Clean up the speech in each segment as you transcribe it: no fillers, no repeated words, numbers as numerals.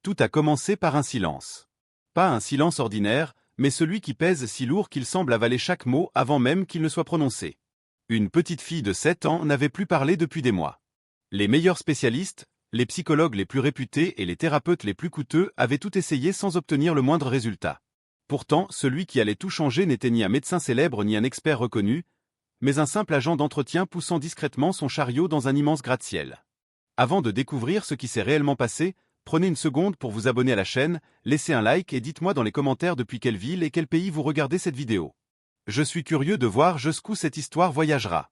Tout a commencé par un silence. Pas un silence ordinaire, mais celui qui pèse si lourd qu'il semble avaler chaque mot avant même qu'il ne soit prononcé. Une petite fille de 7 ans n'avait plus parlé depuis des mois. Les meilleurs spécialistes, les psychologues les plus réputés et les thérapeutes les plus coûteux avaient tout essayé sans obtenir le moindre résultat. Pourtant, celui qui allait tout changer n'était ni un médecin célèbre ni un expert reconnu, mais un simple agent d'entretien poussant discrètement son chariot dans un immense gratte-ciel. Avant de découvrir ce qui s'est réellement passé, prenez une seconde pour vous abonner à la chaîne, laissez un like et dites-moi dans les commentaires depuis quelle ville et quel pays vous regardez cette vidéo. Je suis curieux de voir jusqu'où cette histoire voyagera.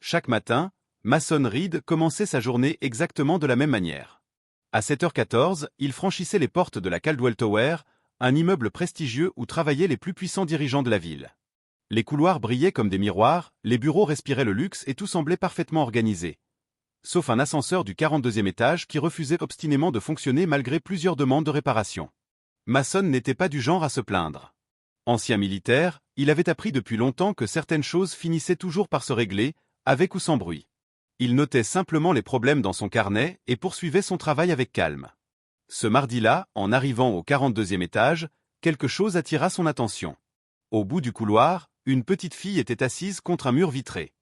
Chaque matin, Mason Reed commençait sa journée exactement de la même manière. À 7h14, il franchissait les portes de la Caldwell Tower, un immeuble prestigieux où travaillaient les plus puissants dirigeants de la ville. Les couloirs brillaient comme des miroirs, les bureaux respiraient le luxe et tout semblait parfaitement organisé. Sauf un ascenseur du 42e étage qui refusait obstinément de fonctionner malgré plusieurs demandes de réparation. Mason n'était pas du genre à se plaindre. Ancien militaire, il avait appris depuis longtemps que certaines choses finissaient toujours par se régler, avec ou sans bruit. Il notait simplement les problèmes dans son carnet et poursuivait son travail avec calme. Ce mardi-là, en arrivant au 42e étage, quelque chose attira son attention. Au bout du couloir, une petite fille était assise contre un mur vitré.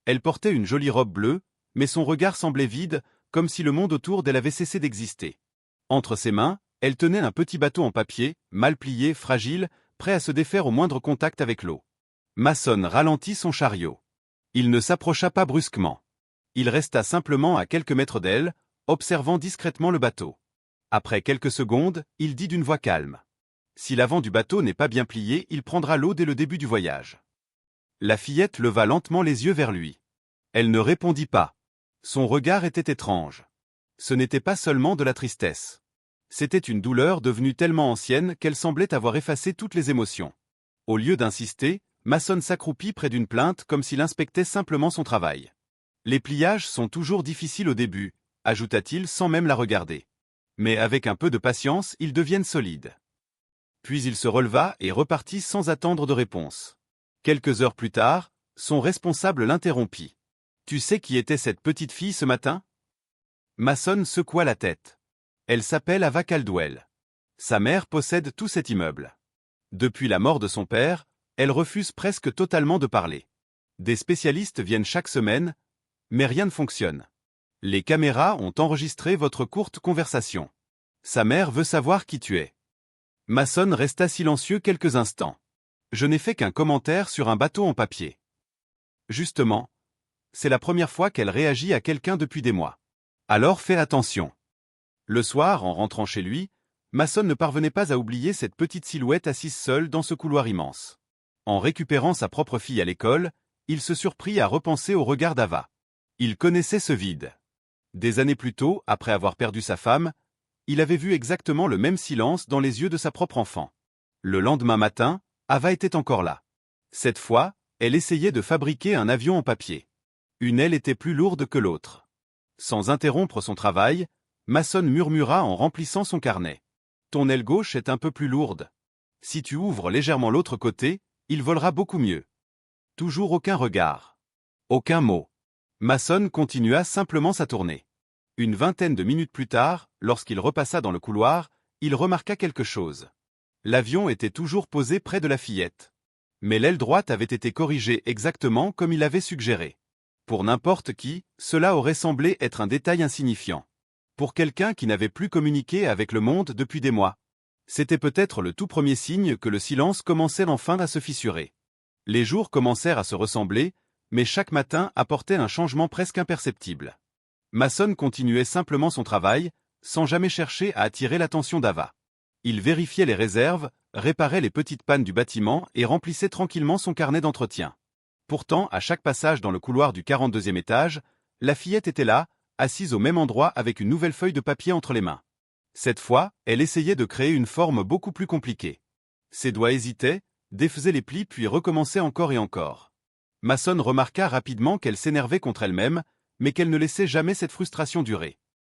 Elle portait une jolie robe bleue, mais son regard semblait vide, comme si le monde autour d'elle avait cessé d'exister. Entre ses mains, elle tenait un petit bateau en papier, mal plié, fragile, prêt à se défaire au moindre contact avec l'eau. Mason ralentit son chariot. Il ne s'approcha pas brusquement. Il resta simplement à quelques mètres d'elle, observant discrètement le bateau. Après quelques secondes, il dit d'une voix calme. Si l'avant du bateau n'est pas bien plié, il prendra l'eau dès le début du voyage. La fillette leva lentement les yeux vers lui. Elle ne répondit pas. Son regard était étrange. Ce n'était pas seulement de la tristesse. C'était une douleur devenue tellement ancienne qu'elle semblait avoir effacé toutes les émotions. Au lieu d'insister, Mason s'accroupit près d'une plainte comme s'il inspectait simplement son travail. Les pliages sont toujours difficiles au début, ajouta-t-il sans même la regarder. Mais avec un peu de patience, ils deviennent solides. Puis il se releva et repartit sans attendre de réponse. Quelques heures plus tard, son responsable l'interrompit. « Tu sais qui était cette petite fille ce matin » Mason secoua la tête. Elle s'appelle Ava Caldwell. Sa mère possède tout cet immeuble. Depuis la mort de son père, elle refuse presque totalement de parler. Des spécialistes viennent chaque semaine, mais rien ne fonctionne. Les caméras ont enregistré votre courte conversation. Sa mère veut savoir qui tu es. Mason resta silencieux quelques instants. Je n'ai fait qu'un commentaire sur un bateau en papier. Justement, c'est la première fois qu'elle réagit à quelqu'un depuis des mois. Alors fais attention. Le soir, en rentrant chez lui, Mason ne parvenait pas à oublier cette petite silhouette assise seule dans ce couloir immense. En récupérant sa propre fille à l'école, il se surprit à repenser au regard d'Ava. Il connaissait ce vide. Des années plus tôt, après avoir perdu sa femme, il avait vu exactement le même silence dans les yeux de sa propre enfant. Le lendemain matin, Ava était encore là. Cette fois, elle essayait de fabriquer un avion en papier. Une aile était plus lourde que l'autre. Sans interrompre son travail, Mason murmura en remplissant son carnet. « Ton aile gauche est un peu plus lourde. Si tu ouvres légèrement l'autre côté, il volera beaucoup mieux. » Toujours aucun regard. Aucun mot. Mason continua simplement sa tournée. Une vingtaine de minutes plus tard, lorsqu'il repassa dans le couloir, il remarqua quelque chose. L'avion était toujours posé près de la fillette. Mais l'aile droite avait été corrigée exactement comme il l'avait suggéré. Pour n'importe qui, cela aurait semblé être un détail insignifiant. Pour quelqu'un qui n'avait plus communiqué avec le monde depuis des mois. C'était peut-être le tout premier signe que le silence commençait enfin à se fissurer. Les jours commencèrent à se ressembler, mais chaque matin apportait un changement presque imperceptible. Mason continuait simplement son travail, sans jamais chercher à attirer l'attention d'Ava. Il vérifiait les réserves, réparait les petites pannes du bâtiment et remplissait tranquillement son carnet d'entretien. Pourtant, à chaque passage dans le couloir du 42e étage, la fillette était là, assise au même endroit avec une nouvelle feuille de papier entre les mains. Cette fois, elle essayait de créer une forme beaucoup plus compliquée. Ses doigts hésitaient, défaisaient les plis puis recommençaient encore et encore. Mason remarqua rapidement qu'elle s'énervait contre elle-même, mais qu'elle ne laissait jamais cette frustration durer.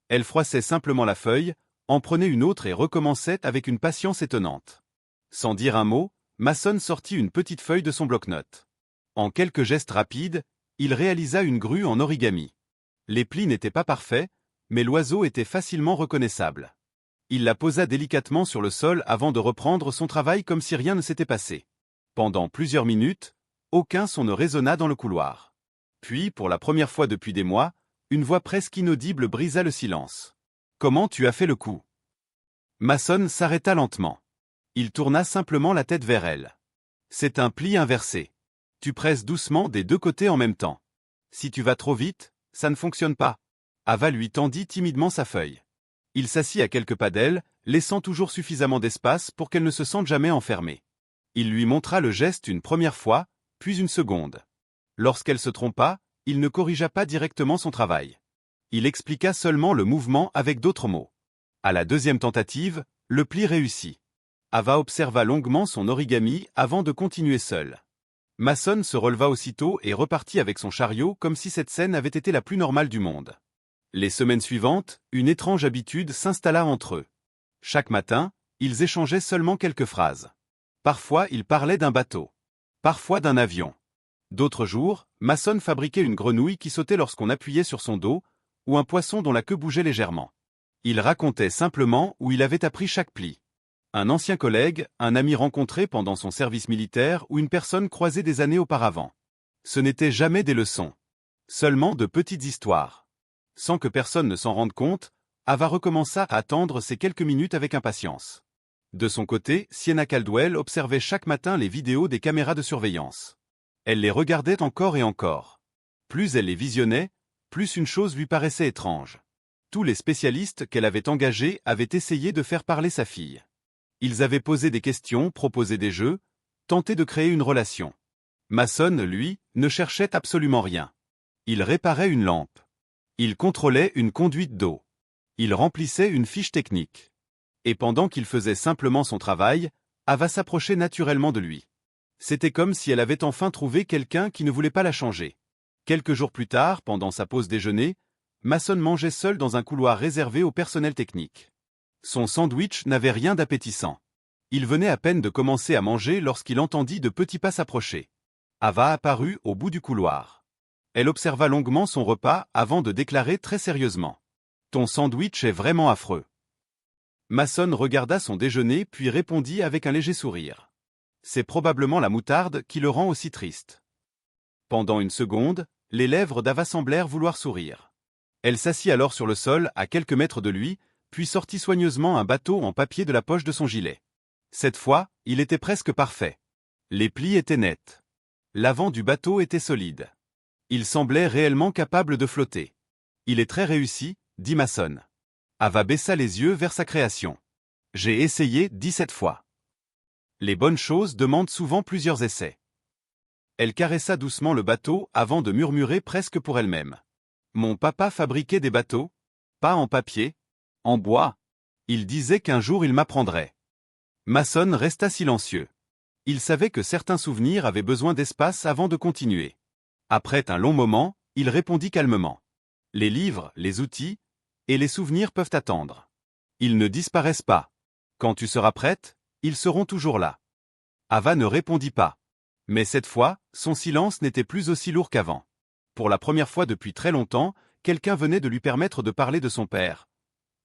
Elle froissait simplement la feuille, en prenait une autre et recommençait avec une patience étonnante. Sans dire un mot, Mason sortit une petite feuille de son bloc-notes. En quelques gestes rapides, il réalisa une grue en origami. Les plis n'étaient pas parfaits, mais l'oiseau était facilement reconnaissable. Il la posa délicatement sur le sol avant de reprendre son travail comme si rien ne s'était passé. Pendant plusieurs minutes, aucun son ne résonna dans le couloir. Puis, pour la première fois depuis des mois, une voix presque inaudible brisa le silence. « Comment tu as fait le coup ?» Mason s'arrêta lentement. Il tourna simplement la tête vers elle. « C'est un pli inversé. Tu presses doucement des deux côtés en même temps. Si tu vas trop vite, ça ne fonctionne pas. » Ava lui tendit timidement sa feuille. Il s'assit à quelques pas d'elle, laissant toujours suffisamment d'espace pour qu'elle ne se sente jamais enfermée. Il lui montra le geste une première fois, puis une seconde. Lorsqu'elle se trompa, il ne corrigea pas directement son travail. Il expliqua seulement le mouvement avec d'autres mots. À la deuxième tentative, le pli réussit. Ava observa longuement son origami avant de continuer seule. Mason se releva aussitôt et repartit avec son chariot comme si cette scène avait été la plus normale du monde. Les semaines suivantes, une étrange habitude s'installa entre eux. Chaque matin, ils échangeaient seulement quelques phrases. Parfois, ils parlaient d'un bateau. Parfois d'un avion. D'autres jours, Mason fabriquait une grenouille qui sautait lorsqu'on appuyait sur son dos, ou un poisson dont la queue bougeait légèrement. Il racontait simplement où il avait appris chaque pli. Un ancien collègue, un ami rencontré pendant son service militaire ou une personne croisée des années auparavant. Ce n'étaient jamais des leçons. Seulement de petites histoires. Sans que personne ne s'en rende compte, Ava recommença à attendre ces quelques minutes avec impatience. De son côté, Sienna Caldwell observait chaque matin les vidéos des caméras de surveillance. Elle les regardait encore et encore. Plus elle les visionnait, plus une chose lui paraissait étrange. Tous les spécialistes qu'elle avait engagés avaient essayé de faire parler sa fille. Ils avaient posé des questions, proposé des jeux, tenté de créer une relation. Mason, lui, ne cherchait absolument rien. Il réparait une lampe. Il contrôlait une conduite d'eau. Il remplissait une fiche technique. Et pendant qu'il faisait simplement son travail, Ava s'approchait naturellement de lui. C'était comme si elle avait enfin trouvé quelqu'un qui ne voulait pas la changer. Quelques jours plus tard, pendant sa pause déjeuner, Mason mangeait seul dans un couloir réservé au personnel technique. Son sandwich n'avait rien d'appétissant. Il venait à peine de commencer à manger lorsqu'il entendit de petits pas s'approcher. Ava apparut au bout du couloir. Elle observa longuement son repas avant de déclarer très sérieusement. « Ton sandwich est vraiment affreux. » Mason regarda son déjeuner puis répondit avec un léger sourire. « C'est probablement la moutarde qui le rend aussi triste. » Pendant une seconde, les lèvres d'Ava semblèrent vouloir sourire. Elle s'assit alors sur le sol à quelques mètres de lui, puis sortit soigneusement un bateau en papier de la poche de son gilet. Cette fois, il était presque parfait. Les plis étaient nets. L'avant du bateau était solide. Il semblait réellement capable de flotter. « Il est très réussi, » dit Mason. Ava baissa les yeux vers sa création. « J'ai essayé 17 fois. » Les bonnes choses demandent souvent plusieurs essais. Elle caressa doucement le bateau avant de murmurer presque pour elle-même. « Mon papa fabriquait des bateaux, pas en papier, en bois. Il disait qu'un jour il m'apprendrait. » Mason resta silencieux. Il savait que certains souvenirs avaient besoin d'espace avant de continuer. Après un long moment, il répondit calmement. « Les livres, les outils et les souvenirs peuvent attendre. Ils ne disparaissent pas. Quand tu seras prête, ils seront toujours là. » Ava ne répondit pas. Mais cette fois, son silence n'était plus aussi lourd qu'avant. Pour la première fois depuis très longtemps, quelqu'un venait de lui permettre de parler de son père,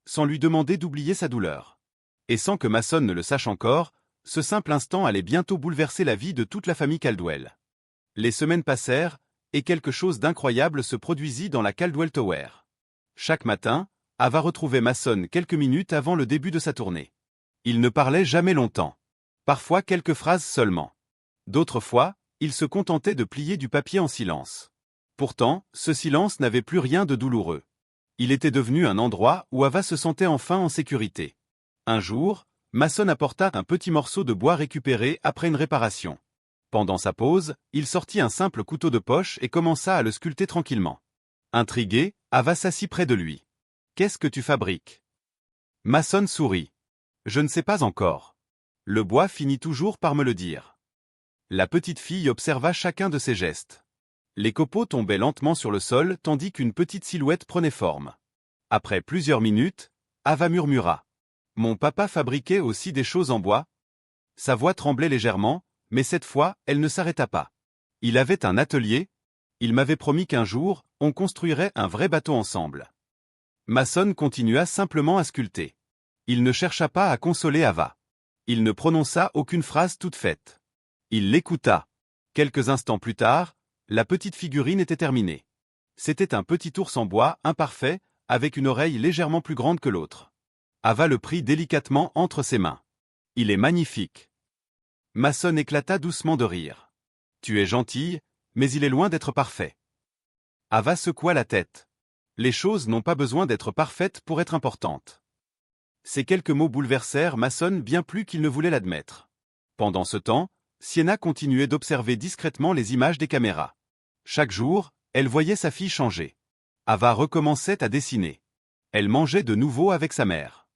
sans lui demander d'oublier sa douleur. Et sans que Mason ne le sache encore, ce simple instant allait bientôt bouleverser la vie de toute la famille Caldwell. Les semaines passèrent, et quelque chose d'incroyable se produisit dans la Caldwell Tower. Chaque matin, Ava retrouvait Mason quelques minutes avant le début de sa tournée. Il ne parlait jamais longtemps. Parfois quelques phrases seulement. D'autres fois, il se contentait de plier du papier en silence. Pourtant, ce silence n'avait plus rien de douloureux. Il était devenu un endroit où Ava se sentait enfin en sécurité. Un jour, Mason apporta un petit morceau de bois récupéré après une réparation. Pendant sa pause, il sortit un simple couteau de poche et commença à le sculpter tranquillement. Intrigué, Ava s'assit près de lui. « Qu'est-ce que tu fabriques ?» Mason sourit. « Je ne sais pas encore. Le bois finit toujours par me le dire. » La petite fille observa chacun de ses gestes. Les copeaux tombaient lentement sur le sol tandis qu'une petite silhouette prenait forme. Après plusieurs minutes, Ava murmura. « Mon papa fabriquait aussi des choses en bois ?» Sa voix tremblait légèrement, mais cette fois, elle ne s'arrêta pas. « Il avait un atelier. Il m'avait promis qu'un jour, on construirait un vrai bateau ensemble. » Mason continua simplement à sculpter. Il ne chercha pas à consoler Ava. Il ne prononça aucune phrase toute faite. Il l'écouta. Quelques instants plus tard, la petite figurine était terminée. C'était un petit ours en bois, imparfait, avec une oreille légèrement plus grande que l'autre. Ava le prit délicatement entre ses mains. « Il est magnifique. » Mason éclata doucement de rire. « Tu es gentille, mais il est loin d'être parfait. » Ava secoua la tête. Les choses n'ont pas besoin d'être parfaites pour être importantes. Ces quelques mots bouleversèrent Mason bien plus qu'il ne voulait l'admettre. Pendant ce temps, Sienna continuait d'observer discrètement les images des caméras. Chaque jour, elle voyait sa fille changer. Ava recommençait à dessiner. Elle mangeait de nouveau avec sa mère.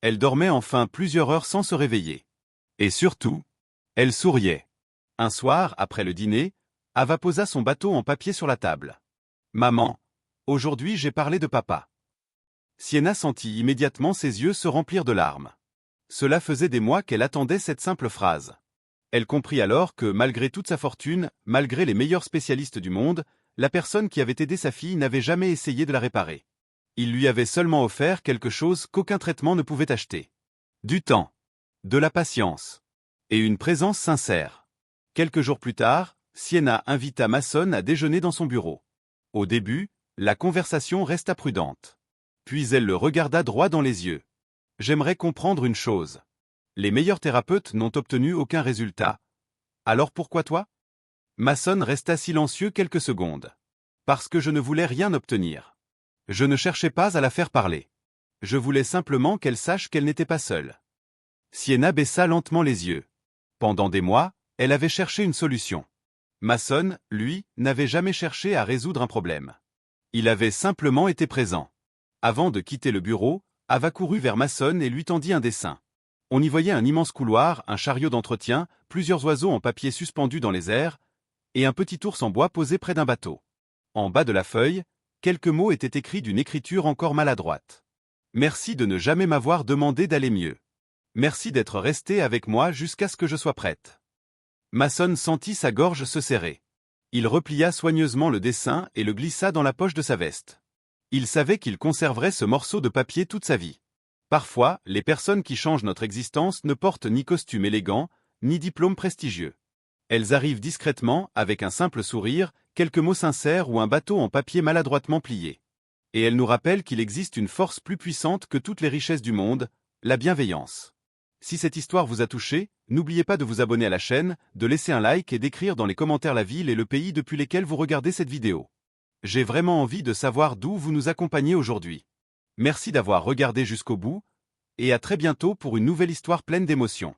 Elle dormait enfin plusieurs heures sans se réveiller. Et surtout, elle souriait. Un soir, après le dîner, Ava posa son bateau en papier sur la table. « Maman, aujourd'hui j'ai parlé de papa. » Sienna sentit immédiatement ses yeux se remplir de larmes. Cela faisait des mois qu'elle attendait cette simple phrase. Elle comprit alors que, malgré toute sa fortune, malgré les meilleurs spécialistes du monde, la personne qui avait aidé sa fille n'avait jamais essayé de la réparer. Il lui avait seulement offert quelque chose qu'aucun traitement ne pouvait acheter. Du temps, de la patience et une présence sincère. Quelques jours plus tard, Sienna invita Mason à déjeuner dans son bureau. Au début, la conversation resta prudente. Puis elle le regarda droit dans les yeux. « J'aimerais comprendre une chose. Les meilleurs thérapeutes n'ont obtenu aucun résultat. Alors pourquoi toi ?» Mason resta silencieux quelques secondes. « Parce que je ne voulais rien obtenir. Je ne cherchais pas à la faire parler. Je voulais simplement qu'elle sache qu'elle n'était pas seule. » Sienna baissa lentement les yeux. Pendant des mois, elle avait cherché une solution. Mason, lui, n'avait jamais cherché à résoudre un problème. Il avait simplement été présent. Avant de quitter le bureau, Ava courut vers Mason et lui tendit un dessin. On y voyait un immense couloir, un chariot d'entretien, plusieurs oiseaux en papier suspendus dans les airs, et un petit ours en bois posé près d'un bateau. En bas de la feuille, quelques mots étaient écrits d'une écriture encore maladroite. « Merci de ne jamais m'avoir demandé d'aller mieux. Merci d'être resté avec moi jusqu'à ce que je sois prête. » Mason sentit sa gorge se serrer. Il replia soigneusement le dessin et le glissa dans la poche de sa veste. Il savait qu'il conserverait ce morceau de papier toute sa vie. Parfois, les personnes qui changent notre existence ne portent ni costume élégant, ni diplôme prestigieux. Elles arrivent discrètement, avec un simple sourire, quelques mots sincères ou un bateau en papier maladroitement plié. Et elles nous rappellent qu'il existe une force plus puissante que toutes les richesses du monde, la bienveillance. Si cette histoire vous a touché, n'oubliez pas de vous abonner à la chaîne, de laisser un like et d'écrire dans les commentaires la ville et le pays depuis lesquels vous regardez cette vidéo. J'ai vraiment envie de savoir d'où vous nous accompagnez aujourd'hui. Merci d'avoir regardé jusqu'au bout, et à très bientôt pour une nouvelle histoire pleine d'émotions.